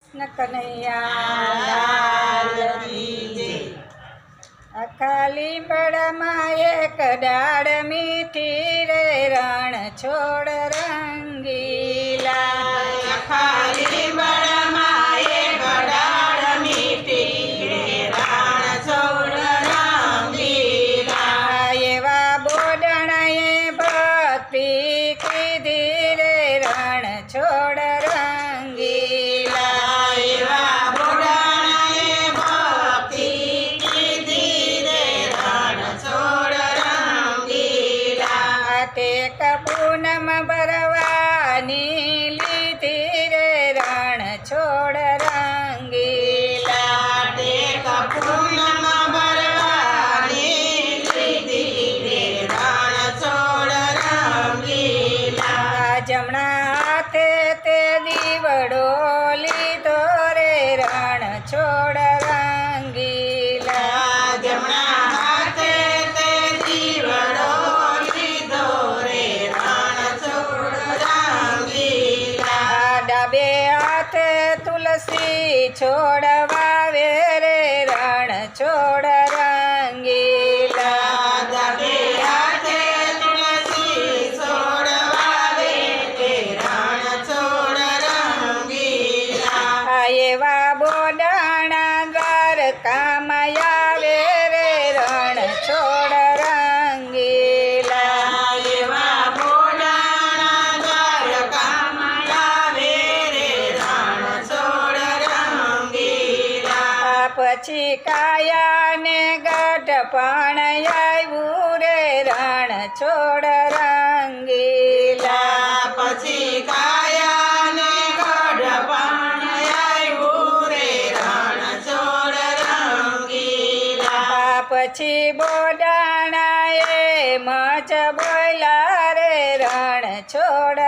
કનૈયા ખાલી બળમાં એક ડાળ મીઠી રે રણ છોડ રંગીલા ખાલી બળમાં એક ડાળ મીઠી રે રણ છોડ રંગીલા એવા બોડણાએ ભક્તિ કીધી રે રણ છોડ રંગીલા એવા બોડાણાએ ભક્તિ કીધી રે રણ છોડ રંગીલા ટેક પૂનમ ભરવાની લીધી રે રણ છોડ રંગીલા ટેક પૂનમ ભરવાની લીધી રે રણ છોડ રંગીલા જમણા હાથે તે દીવડો લીધો રે રણ છોડ રંગીલા જમણા હાથે તે દીવડો લીધો રે રણ છોડ રંગીલા ડાબે હાથે તુલસી છોડ વાવે રે રણ છોડ રંગીલા ડાબે હાથે તુલસી છોડ વાવે તે રણ છોડ રંગીલા એવા બોડાણા દ્વારકામાં આવે રે રણ છોડ રંગીલા એવા બોડાણા દ્વારકામાં આવે રે રણ છોડ રંગીલા પછી કાયાને ગઢપણ આવ્યું રે રણ છોડ રંગીલા પછી કાયાને ગઢપણ આવ્યું રે રણ છોડ રંગીલા પછી બોડાણાએ મચ બોલ્યા રે રણ છોડ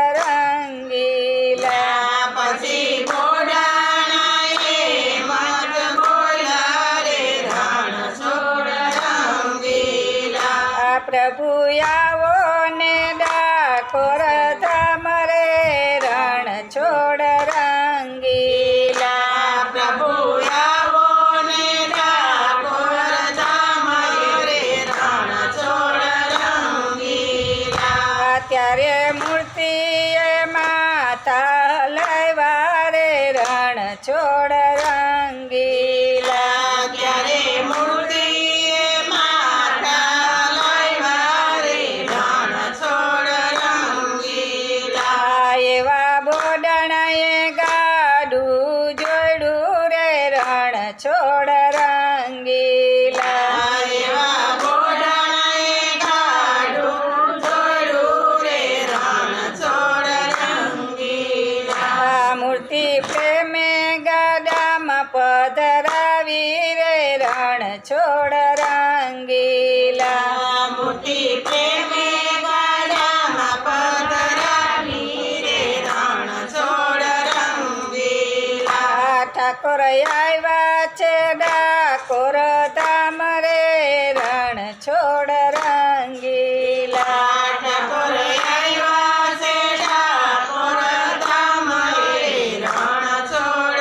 રંગીલા પછી બોડાણાએ મત બોલ્યા રે રણ છોડ રંગીલા પ્રભુ આવો ને ડાકોર ધામ રે રણ છોડ રંગીલા પ્રભુ આવો ને ડાકોર ધામ રે રણ છોડ રંગીલા ત્યારે મૂર્તિએ માતા લવા રે રણ છોડ રંગીલા ત્યારે મૂર્તિએ માતા લાવ્યા રે રણ છોડ રંગીલા એવા બોડણાએ ગાડું જોડું રે રણ છોડ રંગીલા એવા બોડાણાએ ગાડું જોડું રે રણ છોડ રંગીલા મૂર્તિ પ્રેમે ગાડામાં પધરાવી રે રણ છોડ રંગીલા મૂર્તિ પ્રેમે ગાડામાં પધરાવી રે રણ છોડ રંગીલા ઠાકોર આવ્યા છે ડાકોર ધામ રે રણ છોડ રંગીલા ઠાકોર આવ્યા છે ડાકોર ધામ રે રણ છોડ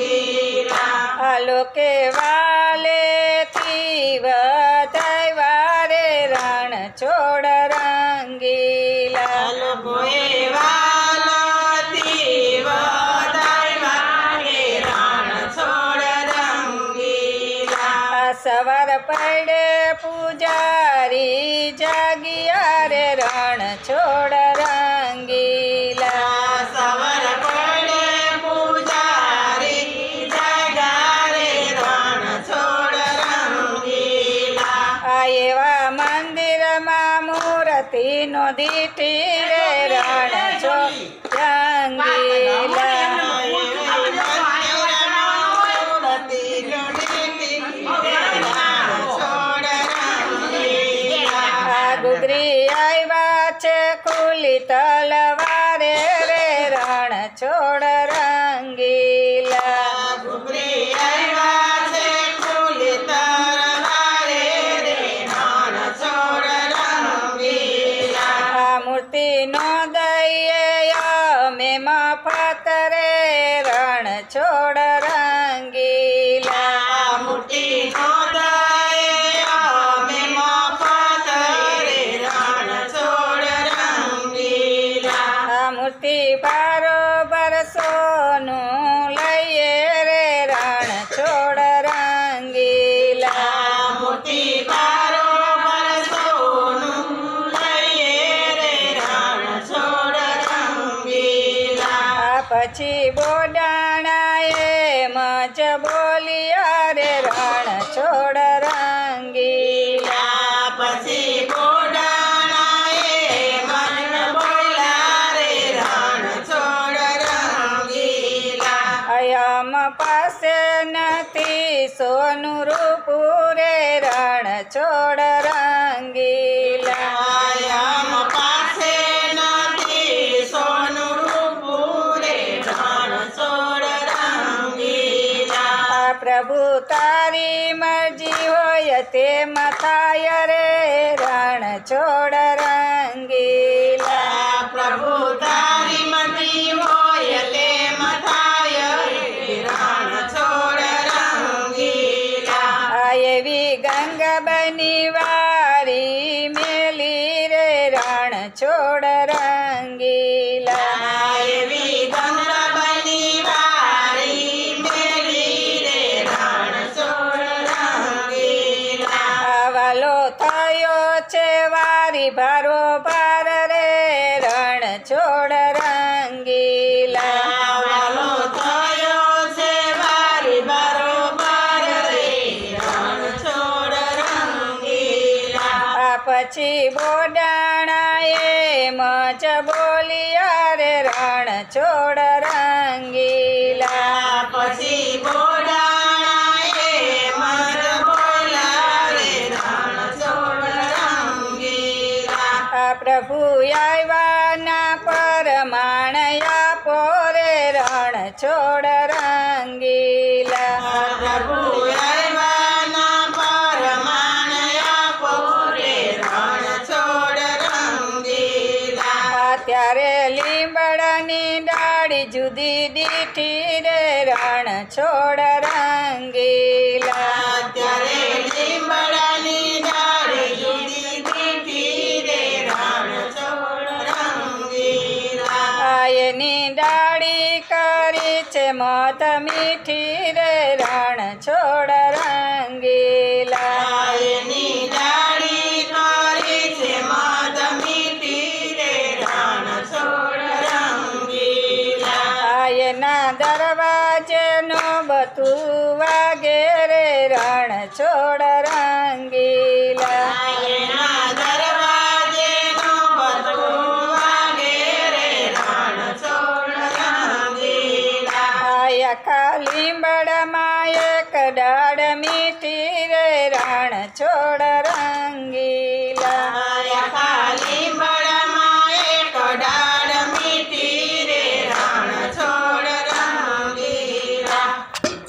રંગીલા લોકે વાલેથી વધાવ્યા રે રણ છોડ રંગીલા લોકોએ વાલથી વધાવ્યા રે રણ છોડ રંગીલા સવાર પડે પૂજારી જાગિયા રે રણ છોડ રંગીલા સવાર પડે પૂજારી જગા રે રણ છોડ રંગીલા એવા મંદિરમાં મૂર્તિનો દીઠી રે રણ છોડ રંગીલા ગુગરી આવ્યા છે ખુલ્લી તલવારે રે રણ છોડ રંગીલા ઘૂઘરી આવ્યા છે ખુલ્લી તલવારે રે રણ છોડ રંગીલા મૂર્તિનો દઈએ અમે મફત મજ બોલિયા રે રણ છોડ રંગીલા. પછી બોડાણાએ મન બોલ્યા રે રણ છોડ રંગીલા. અયમ પાસે નથી સોનું રૂપું રે રણ છોડ રંગીલા. આયમ પાસે નથી સોનું રૂપું રે રણ છોડ રંગીલા. આ પ્રભુ તારી મરજી હોય તેમ થાય રે રણ છોડ રંગીલા. પ્રભુ તારી મરજી હોય તેમ થાય રણ છોડ રંગીલા. આ એવી ગંગાબની વારી મેલી રે રણ છોડ રંગીલા. એવી ગંગા બની વારી મેલી રે રણ છોડ રંગીલા. આવાલો થયો છે વારી ભારો ભાર રે રણ છોડ રંગીલા. વાલો થયો છે વારી બરોબર રે રણ છોડ રંગીલા. આ પછી બોડાણાએ મજ બોલિયા રે રણ છોડ રંગીલા. પછી બોડાણાએ મન બોલાવે રણ છોડ રંગીલા. આ પ્રભુ આવ્યા ના પરમાણ આપો રે રણ છોડ રંગીલા. પ્રભુ આવ્યાના પરમાણ આપો રે રણ છોડ રંગીલા. ત્યારે લીંબડાની ડાળી જુદી દીઠી રે રણ છોડ રંગીલા. ત્યારે લીંબડાની ડાળી જુદી દીઠી રે રણ છોડ રંગીલા. આયની ડાળી કરી છે મત મીઠી રે રણ છોડ રંગીલા. એની ડાળી કરી છે મધ મીઠી રે રણ છોડ રંગીલા. આયના દરવાજે નો બતું વાગે રે રણ છોડ રંગીલા. એના દરવાજે નો બધું વાગે રે રણ છોડ રંગીલા. આયા ખાલી બળમાં એક ડાળ મીઠી રે રણ છોડ રંગીલા.